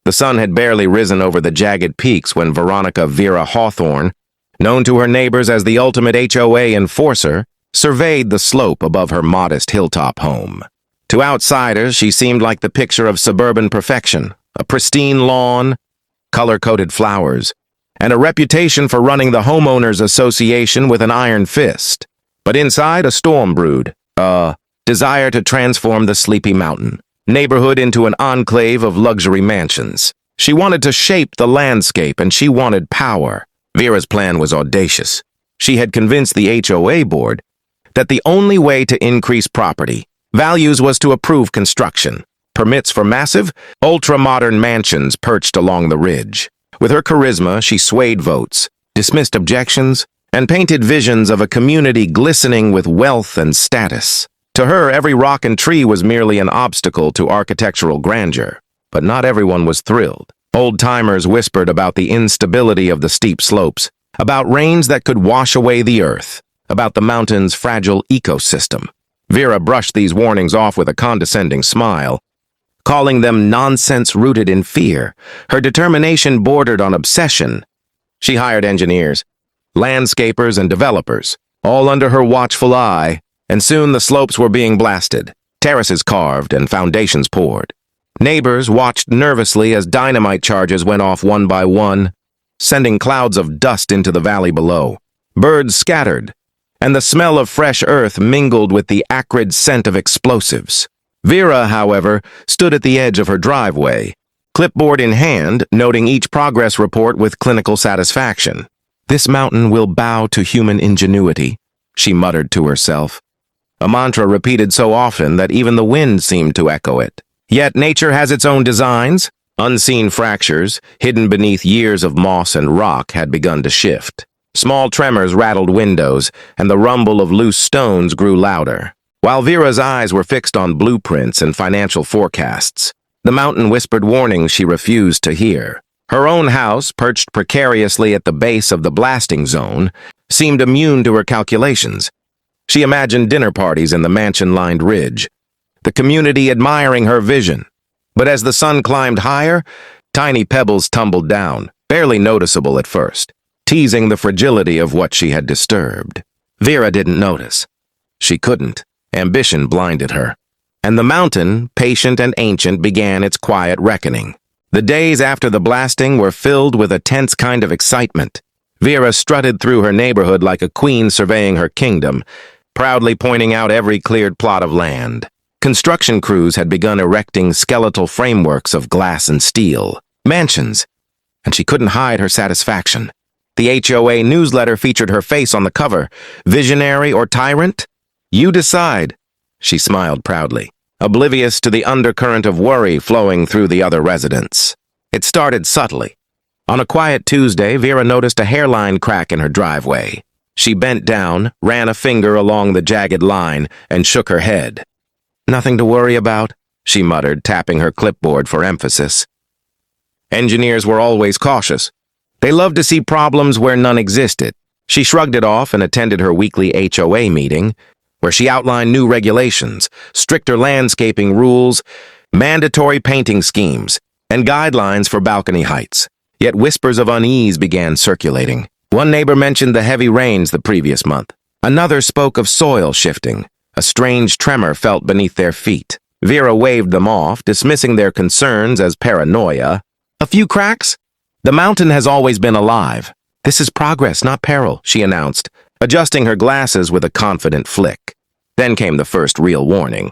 The sun had barely risen over the jagged peaks when Veronica Vera Hawthorne, known to her neighbors as the ultimate HOA enforcer, surveyed the slope above her modest hilltop home. To outsiders, she seemed like the picture of suburban perfection, a pristine lawn, color-coded flowers, and a reputation for running the homeowners association with an iron fist. But inside, a storm brewed, a desire to transform the sleepy mountain neighborhood into an enclave of luxury mansions. She wanted to shape the landscape, and she wanted power. Vera's plan was audacious. She had convinced the HOA board that the only way to increase property values was to approve construction, permits for massive, ultra-modern mansions perched along the ridge. With her charisma, she swayed votes, dismissed objections, and painted visions of a community glistening with wealth and status. To her, every rock and tree was merely an obstacle to architectural grandeur. But not everyone was thrilled. Old-timers whispered about the instability of the steep slopes, about rains that could wash away the earth, about the mountain's fragile ecosystem. Vera brushed these warnings off with a condescending smile, calling them nonsense rooted in fear. Her determination bordered on obsession. She hired engineers, landscapers, and developers, all under her watchful eye, and soon the slopes were being blasted, terraces carved, and foundations poured. Neighbors watched nervously as dynamite charges went off one by one, sending clouds of dust into the valley below. Birds scattered, and the smell of fresh earth mingled with the acrid scent of explosives. Vera, however, stood at the edge of her driveway, clipboard in hand, noting each progress report with clinical satisfaction. "This mountain will bow to human ingenuity," she muttered to herself, a mantra repeated so often that even the wind seemed to echo it. Yet nature has its own designs. Unseen fractures, hidden beneath years of moss and rock, had begun to shift. Small tremors rattled windows, and the rumble of loose stones grew louder. While Vera's eyes were fixed on blueprints and financial forecasts, the mountain whispered warnings she refused to hear. Her own house, perched precariously at the base of the blasting zone, seemed immune to her calculations. She imagined dinner parties in the mansion-lined ridge, the community admiring her vision. But as the sun climbed higher, tiny pebbles tumbled down, barely noticeable at first, teasing the fragility of what she had disturbed. Vera didn't notice. She couldn't. Ambition blinded her. And the mountain, patient and ancient, began its quiet reckoning. The days after the blasting were filled with a tense kind of excitement. Vera strutted through her neighborhood like a queen surveying her kingdom, proudly pointing out every cleared plot of land. Construction crews had begun erecting skeletal frameworks of glass and steel, mansions, and she couldn't hide her satisfaction. The HOA newsletter featured her face on the cover. Visionary or tyrant? You decide, she smiled proudly, oblivious to the undercurrent of worry flowing through the other residents. It started subtly. On a quiet Tuesday, Vera noticed a hairline crack in her driveway. She bent down, ran a finger along the jagged line, and shook her head. "Nothing to worry about," she muttered, tapping her clipboard for emphasis. Engineers were always cautious. They loved to see problems where none existed. She shrugged it off and attended her weekly HOA meeting, where she outlined new regulations, stricter landscaping rules, mandatory painting schemes, and guidelines for balcony heights. Yet whispers of unease began circulating. One neighbor mentioned the heavy rains the previous month. Another spoke of soil shifting. A strange tremor felt beneath their feet. Vera waved them off, dismissing their concerns as paranoia. "A few cracks? The mountain has always been alive. This is progress, not peril," she announced, adjusting her glasses with a confident flick. Then came the first real warning.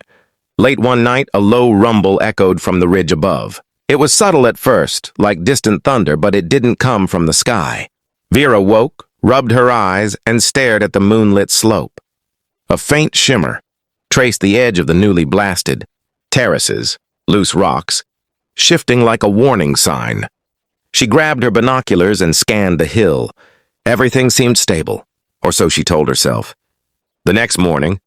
Late one night, a low rumble echoed from the ridge above. It was subtle at first, like distant thunder, but it didn't come from the sky. Vera woke, rubbed her eyes, and stared at the moonlit slope. A faint shimmer traced the edge of the newly blasted terraces, loose rocks, shifting like a warning sign. She grabbed her binoculars and scanned the hill. Everything seemed stable, or so she told herself. The next morning,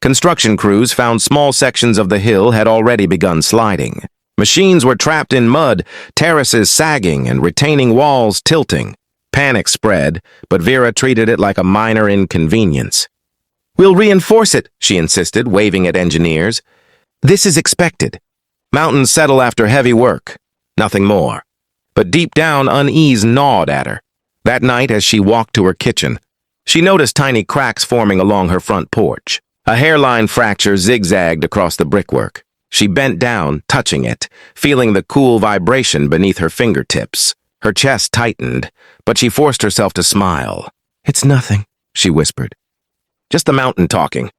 construction crews found small sections of the hill had already begun sliding. Machines were trapped in mud, terraces sagging and retaining walls tilting. Panic spread, but Vera treated it like a minor inconvenience. "We'll reinforce it," she insisted, waving at engineers. "This is expected. Mountains settle after heavy work." Nothing more. But deep down, unease gnawed at her. That night, as she walked to her kitchen, she noticed tiny cracks forming along her front porch. A hairline fracture zigzagged across the brickwork. She bent down, touching it, feeling the cool vibration beneath her fingertips. Her chest tightened, but she forced herself to smile. "It's nothing," she whispered. "Just the mountain talking."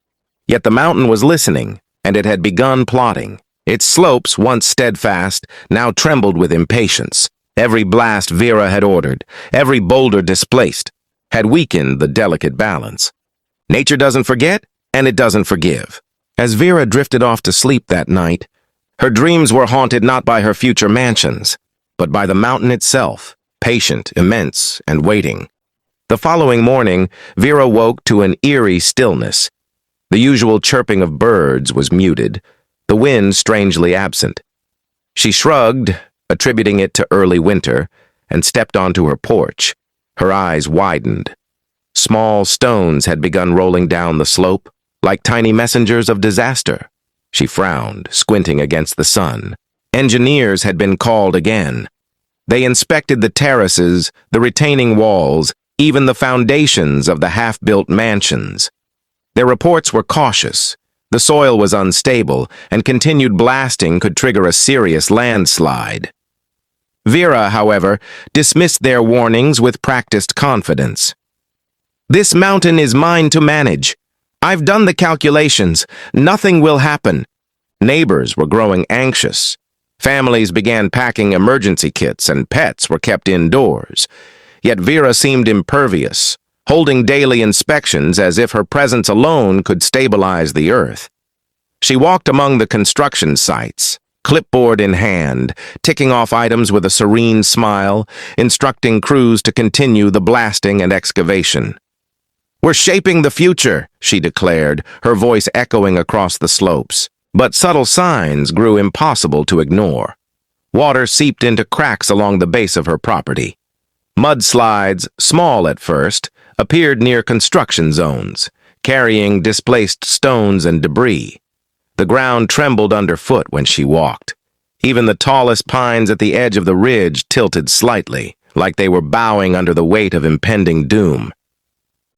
Yet the mountain was listening, and it had begun plotting. Its slopes, once steadfast, now trembled with impatience. Every blast Vera had ordered, every boulder displaced, had weakened the delicate balance. Nature doesn't forget, and it doesn't forgive. As Vera drifted off to sleep that night, her dreams were haunted not by her future mansions, but by the mountain itself, patient, immense, and waiting. The following morning, Vera woke to an eerie stillness. The usual chirping of birds was muted, the wind strangely absent. She shrugged, attributing it to early winter, and stepped onto her porch. Her eyes widened. Small stones had begun rolling down the slope, like tiny messengers of disaster. She frowned, squinting against the sun. Engineers had been called again. They inspected the terraces, the retaining walls, even the foundations of the half-built mansions. Their reports were cautious. The soil was unstable, and continued blasting could trigger a serious landslide. Vera, however, dismissed their warnings with practiced confidence. "This mountain is mine to manage. I've done the calculations. Nothing will happen." Neighbors were growing anxious. Families began packing emergency kits, and pets were kept indoors. Yet Vera seemed impervious, holding daily inspections as if her presence alone could stabilize the earth. She walked among the construction sites, clipboard in hand, ticking off items with a serene smile, instructing crews to continue the blasting and excavation. "We're shaping the future," she declared, her voice echoing across the slopes. But subtle signs grew impossible to ignore. Water seeped into cracks along the base of her property. Mudslides, small at first, appeared near construction zones, carrying displaced stones and debris. The ground trembled underfoot when she walked. Even the tallest pines at the edge of the ridge tilted slightly, like they were bowing under the weight of impending doom.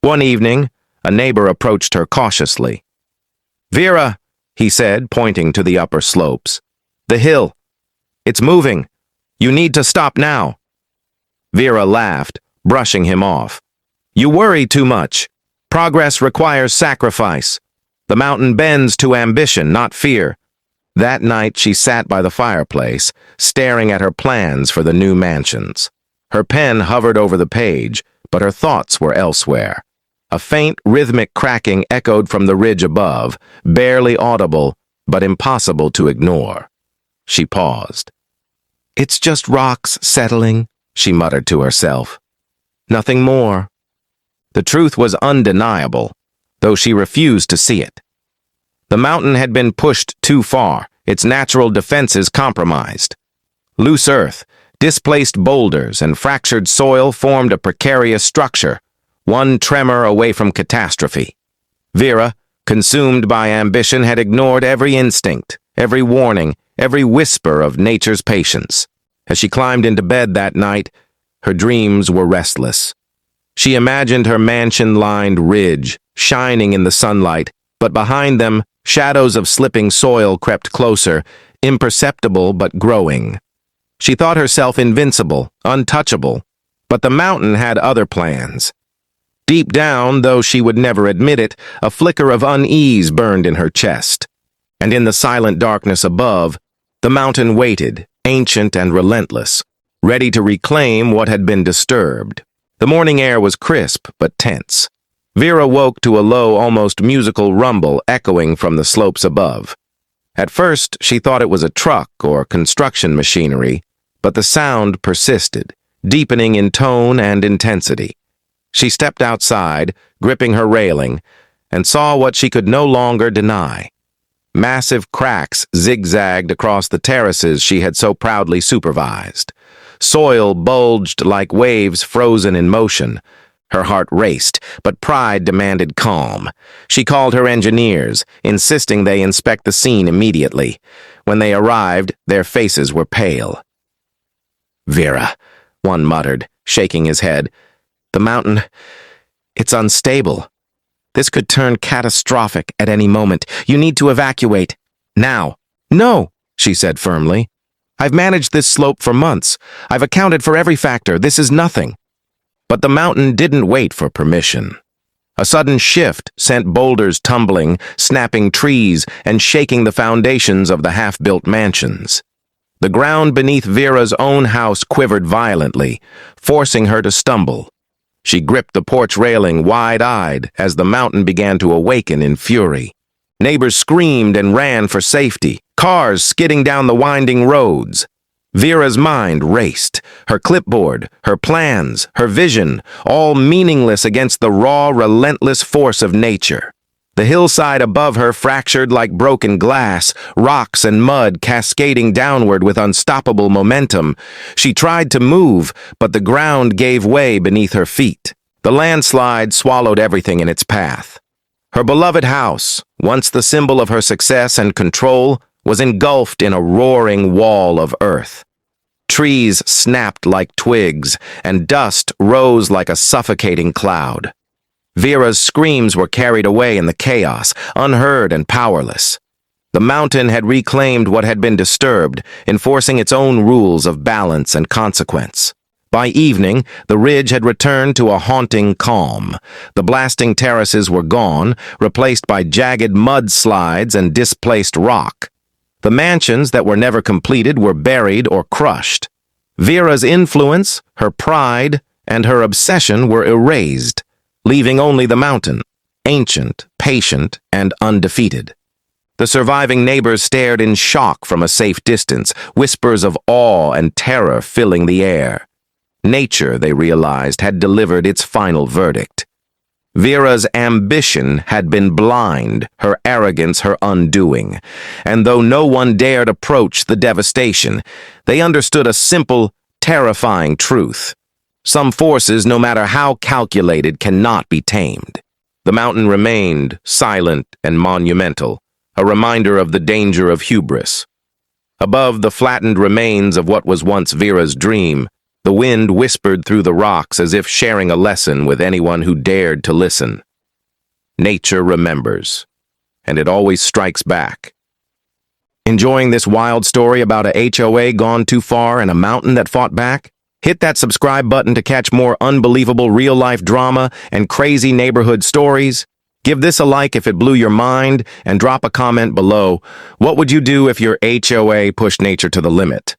One evening, a neighbor approached her cautiously. "Vera," he said, pointing to the upper slopes. "The hill. It's moving. You need to stop now." Vera laughed, brushing him off. "You worry too much. Progress requires sacrifice. The mountain bends to ambition, not fear." That night she sat by the fireplace, staring at her plans for the new mansions. Her pen hovered over the page, but her thoughts were elsewhere. A faint, rhythmic cracking echoed from the ridge above, barely audible, but impossible to ignore. She paused. "It's just rocks settling," she muttered to herself. "Nothing more." The truth was undeniable, though she refused to see it. The mountain had been pushed too far, its natural defenses compromised. Loose earth, displaced boulders, and fractured soil formed a precarious structure, one tremor away from catastrophe. Vera, consumed by ambition, had ignored every instinct, every warning, every whisper of nature's patience. As she climbed into bed that night, her dreams were restless. She imagined her mansion-lined ridge, shining in the sunlight, but behind them, shadows of slipping soil crept closer, imperceptible but growing. She thought herself invincible, untouchable, but the mountain had other plans. Deep down, though she would never admit it, a flicker of unease burned in her chest. And in the silent darkness above, the mountain waited, ancient and relentless, ready to reclaim what had been disturbed. The morning air was crisp but tense. Vera woke to a low, almost musical rumble echoing from the slopes above. At first, she thought it was a truck or construction machinery, but the sound persisted, deepening in tone and intensity. She stepped outside, gripping her railing, and saw what she could no longer deny. Massive cracks zigzagged across the terraces she had so proudly supervised. Soil bulged like waves frozen in motion. Her heart raced, but pride demanded calm. She called her engineers, insisting they inspect the scene immediately. When they arrived, their faces were pale. Vera, one muttered, shaking his head. The mountain, it's unstable. This could turn catastrophic at any moment. You need to evacuate. Now. No, she said firmly. I've managed this slope for months. I've accounted for every factor. This is nothing. But the mountain didn't wait for permission. A sudden shift sent boulders tumbling, snapping trees, and shaking the foundations of the half-built mansions. The ground beneath Vera's own house quivered violently, forcing her to stumble. She gripped the porch railing wide-eyed as the mountain began to awaken in fury. Neighbors screamed and ran for safety, cars skidding down the winding roads. Vera's mind raced, her clipboard, her plans, her vision, all meaningless against the raw, relentless force of nature. The hillside above her fractured like broken glass, rocks and mud cascading downward with unstoppable momentum. She tried to move, but the ground gave way beneath her feet. The landslide swallowed everything in its path. Her beloved house, once the symbol of her success and control, was engulfed in a roaring wall of earth. Trees snapped like twigs, and dust rose like a suffocating cloud. Vera's screams were carried away in the chaos, unheard and powerless. The mountain had reclaimed what had been disturbed, enforcing its own rules of balance and consequence. By evening, the ridge had returned to a haunting calm. The blasting terraces were gone, replaced by jagged mudslides and displaced rock. The mansions that were never completed were buried or crushed. Vera's influence, her pride, and her obsession were erased, leaving only the mountain, ancient, patient, and undefeated. The surviving neighbors stared in shock from a safe distance, whispers of awe and terror filling the air. Nature, they realized, had delivered its final verdict. Vera's ambition had been blind, her arrogance her undoing, and though no one dared approach the devastation, they understood a simple, terrifying truth. Some forces, no matter how calculated, cannot be tamed. The mountain remained silent and monumental, a reminder of the danger of hubris. Above the flattened remains of what was once Vera's dream, the wind whispered through the rocks as if sharing a lesson with anyone who dared to listen. Nature remembers, and it always strikes back. Enjoying this wild story about a HOA gone too far and a mountain that fought back? Hit that subscribe button to catch more unbelievable real-life drama and crazy neighborhood stories. Give this a like if it blew your mind, and drop a comment below. What would you do if your HOA pushed nature to the limit?